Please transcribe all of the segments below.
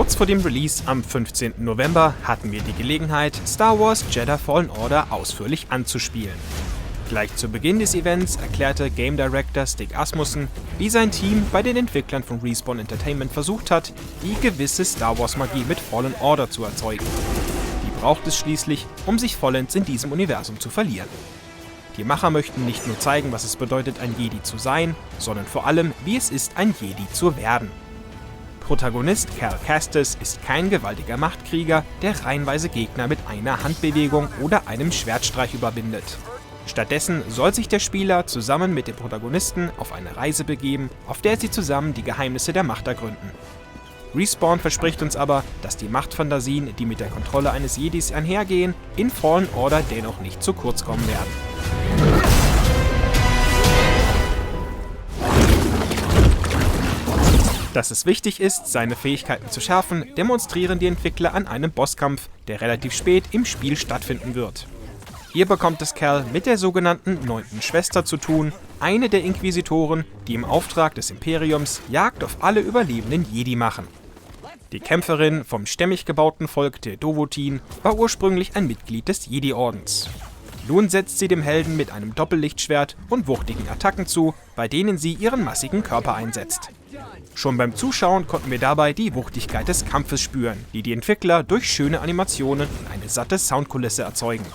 Kurz vor dem Release am 15. November hatten wir die Gelegenheit, Star Wars Jedi Fallen Order ausführlich anzuspielen. Gleich zu Beginn des Events erklärte Game Director Stig Asmussen, wie sein Team bei den Entwicklern von Respawn Entertainment versucht hat, die gewisse Star Wars Magie mit Fallen Order zu erzeugen. Die braucht es schließlich, um sich vollends in diesem Universum zu verlieren. Die Macher möchten nicht nur zeigen, was es bedeutet, ein Jedi zu sein, sondern vor allem, wie es ist, ein Jedi zu werden. Protagonist Cal Kestis ist kein gewaltiger Machtkrieger, der reihenweise Gegner mit einer Handbewegung oder einem Schwertstreich überwindet. Stattdessen soll sich der Spieler zusammen mit dem Protagonisten auf eine Reise begeben, auf der sie zusammen die Geheimnisse der Macht ergründen. Respawn verspricht uns aber, dass die Machtfantasien, die mit der Kontrolle eines Jedis einhergehen, in Fallen Order dennoch nicht zu kurz kommen werden. Dass es wichtig ist, seine Fähigkeiten zu schärfen, demonstrieren die Entwickler an einem Bosskampf, der relativ spät im Spiel stattfinden wird. Hier bekommt es Cal mit der sogenannten 9. Schwester zu tun, eine der Inquisitoren, die im Auftrag des Imperiums Jagd auf alle überlebenden Jedi machen. Die Kämpferin vom stämmig gebauten Volk der Dovotyn war ursprünglich ein Mitglied des Jedi-Ordens. Nun setzt sie dem Helden mit einem Doppellichtschwert und wuchtigen Attacken zu, bei denen sie ihren massigen Körper einsetzt. Schon beim Zuschauen konnten wir dabei die Wuchtigkeit des Kampfes spüren, die Entwickler durch schöne Animationen und eine satte Soundkulisse erzeugen.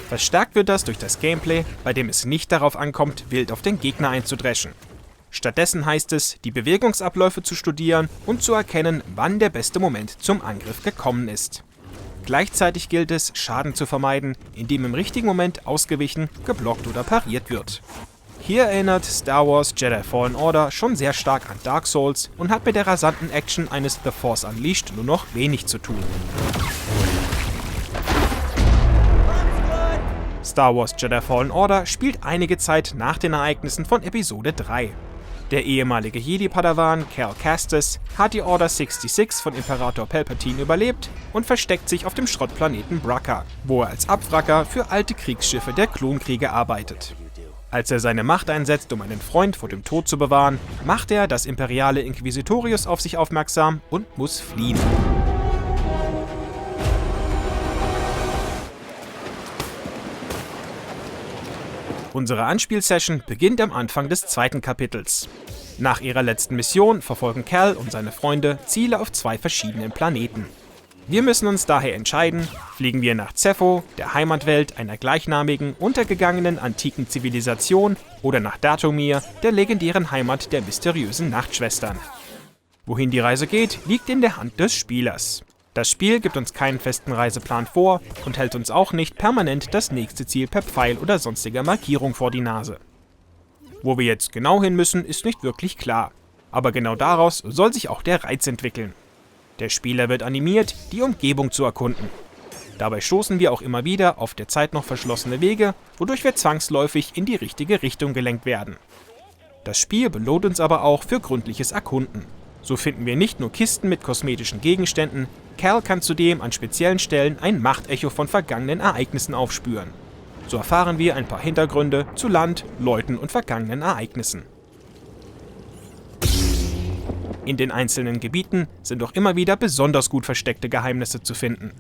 Verstärkt wird das durch das Gameplay, bei dem es nicht darauf ankommt, wild auf den Gegner einzudreschen. Stattdessen heißt es, die Bewegungsabläufe zu studieren und zu erkennen, wann der beste Moment zum Angriff gekommen ist. Gleichzeitig gilt es, Schaden zu vermeiden, indem im richtigen Moment ausgewichen, geblockt oder pariert wird. Hier erinnert Star Wars Jedi Fallen Order schon sehr stark an Dark Souls und hat mit der rasanten Action eines The Force Unleashed nur noch wenig zu tun. Star Wars Jedi Fallen Order spielt einige Zeit nach den Ereignissen von Episode 3. Der ehemalige Jedi-Padawan Cal Kestis hat die Order 66 von Imperator Palpatine überlebt und versteckt sich auf dem Schrottplaneten Bracca, wo er als Abwracker für alte Kriegsschiffe der Klonkriege arbeitet. Als er seine Macht einsetzt, um einen Freund vor dem Tod zu bewahren, macht er das imperiale Inquisitorius auf sich aufmerksam und muss fliehen. Unsere Anspielsession beginnt am Anfang des 2. Kapitels. Nach ihrer letzten Mission verfolgen Cal und seine Freunde Ziele auf 2 verschiedenen Planeten. Wir müssen uns daher entscheiden, fliegen wir nach Zeffo, der Heimatwelt einer gleichnamigen, untergegangenen antiken Zivilisation, oder nach Dathomir, der legendären Heimat der mysteriösen Nachtschwestern. Wohin die Reise geht, liegt in der Hand des Spielers. Das Spiel gibt uns keinen festen Reiseplan vor und hält uns auch nicht permanent das nächste Ziel per Pfeil oder sonstiger Markierung vor die Nase. Wo wir jetzt genau hin müssen, ist nicht wirklich klar. Aber genau daraus soll sich auch der Reiz entwickeln. Der Spieler wird animiert, die Umgebung zu erkunden. Dabei stoßen wir auch immer wieder auf derzeit noch verschlossene Wege, wodurch wir zwangsläufig in die richtige Richtung gelenkt werden. Das Spiel belohnt uns aber auch für gründliches Erkunden. So finden wir nicht nur Kisten mit kosmetischen Gegenständen, Cal kann zudem an speziellen Stellen ein Machtecho von vergangenen Ereignissen aufspüren. So erfahren wir ein paar Hintergründe zu Land, Leuten und vergangenen Ereignissen. In den einzelnen Gebieten sind auch immer wieder besonders gut versteckte Geheimnisse zu finden.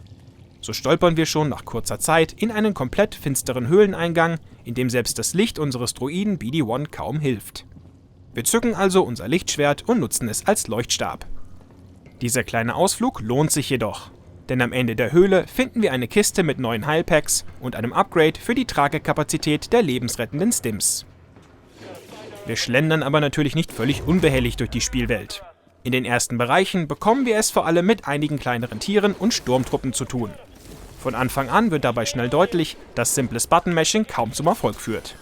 So stolpern wir schon nach kurzer Zeit in einen komplett finsteren Höhleneingang, in dem selbst das Licht unseres Droiden BD-1 kaum hilft. Wir zücken also unser Lichtschwert und nutzen es als Leuchtstab. Dieser kleine Ausflug lohnt sich jedoch, denn am Ende der Höhle finden wir eine Kiste mit neuen Heilpacks und einem Upgrade für die Tragekapazität der lebensrettenden Stims. Wir schlendern aber natürlich nicht völlig unbehelligt durch die Spielwelt. In den ersten Bereichen bekommen wir es vor allem mit einigen kleineren Tieren und Sturmtruppen zu tun. Von Anfang an wird dabei schnell deutlich, dass simples Button-Mashing kaum zum Erfolg führt.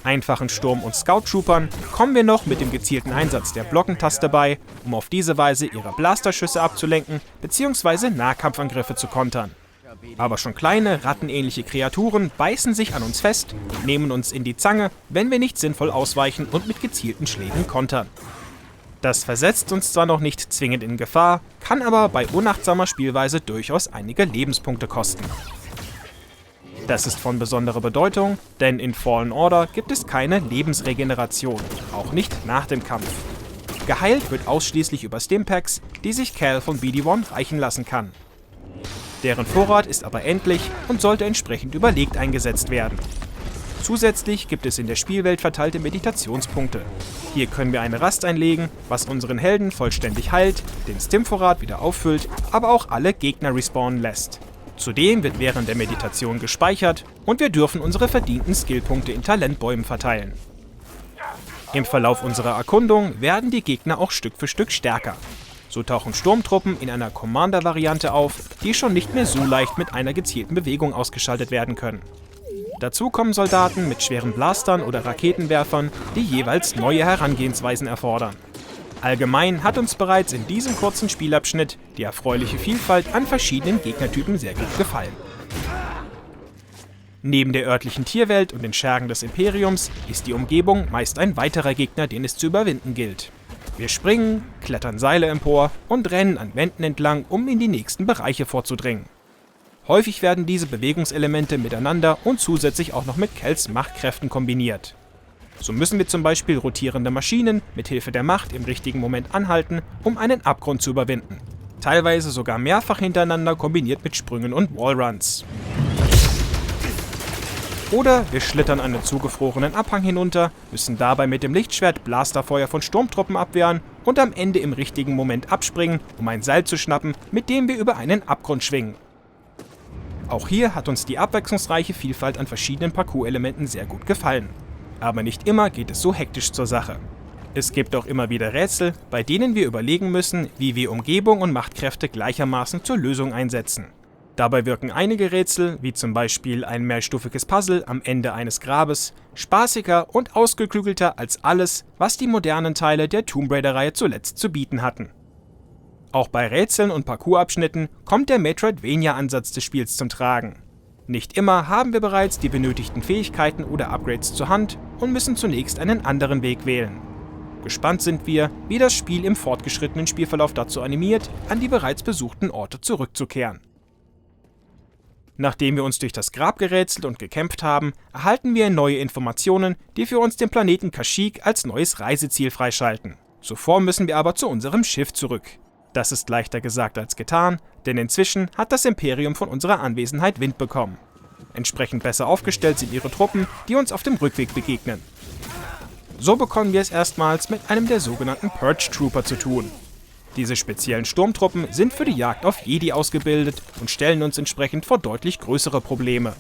Einfachen Sturm- und Scout-Troopern kommen wir noch mit dem gezielten Einsatz der Blockentaste bei, um auf diese Weise ihre Blasterschüsse abzulenken bzw. Nahkampfangriffe zu kontern. Aber schon kleine, rattenähnliche Kreaturen beißen sich an uns fest und nehmen uns in die Zange, wenn wir nicht sinnvoll ausweichen und mit gezielten Schlägen kontern. Das versetzt uns zwar noch nicht zwingend in Gefahr, kann aber bei unachtsamer Spielweise durchaus einige Lebenspunkte kosten. Das ist von besonderer Bedeutung, denn in Fallen Order gibt es keine Lebensregeneration, auch nicht nach dem Kampf. Geheilt wird ausschließlich über Stimpaks, die sich Cal von BD1 reichen lassen kann. Deren Vorrat ist aber endlich und sollte entsprechend überlegt eingesetzt werden. Zusätzlich gibt es in der Spielwelt verteilte Meditationspunkte. Hier können wir eine Rast einlegen, was unseren Helden vollständig heilt, den Stim-Vorrat wieder auffüllt, aber auch alle Gegner respawnen lässt. Zudem wird während der Meditation gespeichert und wir dürfen unsere verdienten Skillpunkte in Talentbäumen verteilen. Im Verlauf unserer Erkundung werden die Gegner auch Stück für Stück stärker. So tauchen Sturmtruppen in einer Commander-Variante auf, die schon nicht mehr so leicht mit einer gezielten Bewegung ausgeschaltet werden können. Dazu kommen Soldaten mit schweren Blastern oder Raketenwerfern, die jeweils neue Herangehensweisen erfordern. Allgemein hat uns bereits in diesem kurzen Spielabschnitt die erfreuliche Vielfalt an verschiedenen Gegnertypen sehr gut gefallen. Neben der örtlichen Tierwelt und den Schergen des Imperiums ist die Umgebung meist ein weiterer Gegner, den es zu überwinden gilt. Wir springen, klettern Seile empor und rennen an Wänden entlang, um in die nächsten Bereiche vorzudringen. Häufig werden diese Bewegungselemente miteinander und zusätzlich auch noch mit Cals Machtkräften kombiniert. So müssen wir zum Beispiel rotierende Maschinen mit Hilfe der Macht im richtigen Moment anhalten, um einen Abgrund zu überwinden. Teilweise sogar mehrfach hintereinander kombiniert mit Sprüngen und Wallruns. Oder wir schlittern einen zugefrorenen Abhang hinunter, müssen dabei mit dem Lichtschwert Blasterfeuer von Sturmtruppen abwehren und am Ende im richtigen Moment abspringen, um ein Seil zu schnappen, mit dem wir über einen Abgrund schwingen. Auch hier hat uns die abwechslungsreiche Vielfalt an verschiedenen Parcours-Elementen sehr gut gefallen. Aber nicht immer geht es so hektisch zur Sache. Es gibt auch immer wieder Rätsel, bei denen wir überlegen müssen, wie wir Umgebung und Machtkräfte gleichermaßen zur Lösung einsetzen. Dabei wirken einige Rätsel, wie zum Beispiel ein mehrstufiges Puzzle am Ende eines Grabes, spaßiger und ausgeklügelter als alles, was die modernen Teile der Tomb Raider-Reihe zuletzt zu bieten hatten. Auch bei Rätseln und Parcoursabschnitten kommt der Metroidvania-Ansatz des Spiels zum Tragen. Nicht immer haben wir bereits die benötigten Fähigkeiten oder Upgrades zur Hand und müssen zunächst einen anderen Weg wählen. Gespannt sind wir, wie das Spiel im fortgeschrittenen Spielverlauf dazu animiert, an die bereits besuchten Orte zurückzukehren. Nachdem wir uns durch das Grab gerätselt und gekämpft haben, erhalten wir neue Informationen, die für uns den Planeten Kashyyyk als neues Reiseziel freischalten. Zuvor müssen wir aber zu unserem Schiff zurück. Das ist leichter gesagt als getan, denn inzwischen hat das Imperium von unserer Anwesenheit Wind bekommen. Entsprechend besser aufgestellt sind ihre Truppen, die uns auf dem Rückweg begegnen. So bekommen wir es erstmals mit einem der sogenannten Purge Trooper zu tun. Diese speziellen Sturmtruppen sind für die Jagd auf Jedi ausgebildet und stellen uns entsprechend vor deutlich größere Probleme.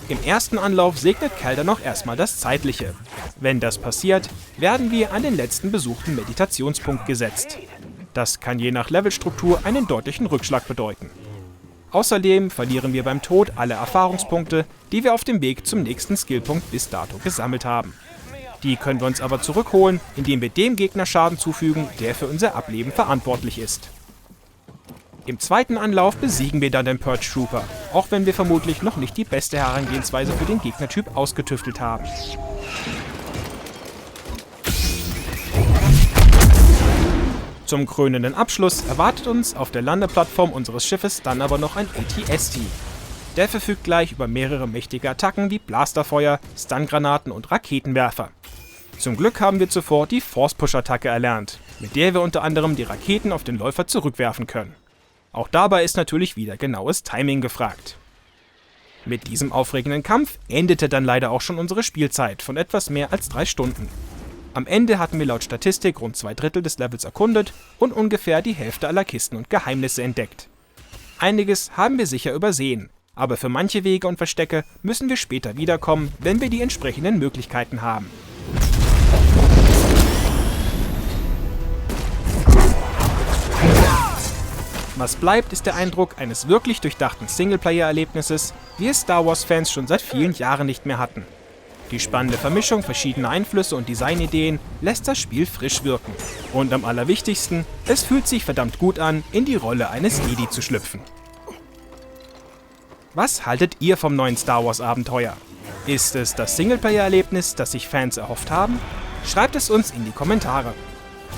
Im ersten Anlauf segnet Cal dann noch erstmal das Zeitliche. Wenn das passiert, werden wir an den letzten besuchten Meditationspunkt gesetzt. Das kann je nach Levelstruktur einen deutlichen Rückschlag bedeuten. Außerdem verlieren wir beim Tod alle Erfahrungspunkte, die wir auf dem Weg zum nächsten Skillpunkt bis dato gesammelt haben. Die können wir uns aber zurückholen, indem wir dem Gegner Schaden zufügen, der für unser Ableben verantwortlich ist. Im zweiten Anlauf besiegen wir dann den Purge Trooper, auch wenn wir vermutlich noch nicht die beste Herangehensweise für den Gegnertyp ausgetüftelt haben. Zum krönenden Abschluss erwartet uns auf der Landeplattform unseres Schiffes dann aber noch ein AT-ST. Der verfügt gleich über mehrere mächtige Attacken wie Blasterfeuer, Stungranaten und Raketenwerfer. Zum Glück haben wir zuvor die Force-Push-Attacke erlernt, mit der wir unter anderem die Raketen auf den Läufer zurückwerfen können. Auch dabei ist natürlich wieder genaues Timing gefragt. Mit diesem aufregenden Kampf endete dann leider auch schon unsere Spielzeit von etwas mehr als 3 Stunden. Am Ende hatten wir laut Statistik rund 2/3 des Levels erkundet und ungefähr die Hälfte aller Kisten und Geheimnisse entdeckt. Einiges haben wir sicher übersehen, aber für manche Wege und Verstecke müssen wir später wiederkommen, wenn wir die entsprechenden Möglichkeiten haben. Was bleibt, ist der Eindruck eines wirklich durchdachten Singleplayer-Erlebnisses, wie es Star Wars-Fans schon seit vielen Jahren nicht mehr hatten. Die spannende Vermischung verschiedener Einflüsse und Designideen lässt das Spiel frisch wirken. Und am allerwichtigsten, es fühlt sich verdammt gut an, in die Rolle eines Jedi zu schlüpfen. Was haltet ihr vom neuen Star Wars-Abenteuer? Ist es das Singleplayer-Erlebnis, das sich Fans erhofft haben? Schreibt es uns in die Kommentare.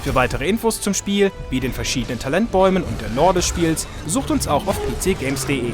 Für weitere Infos zum Spiel, wie den verschiedenen Talentbäumen und der Lore des Spiels, sucht uns auch auf pcgames.de.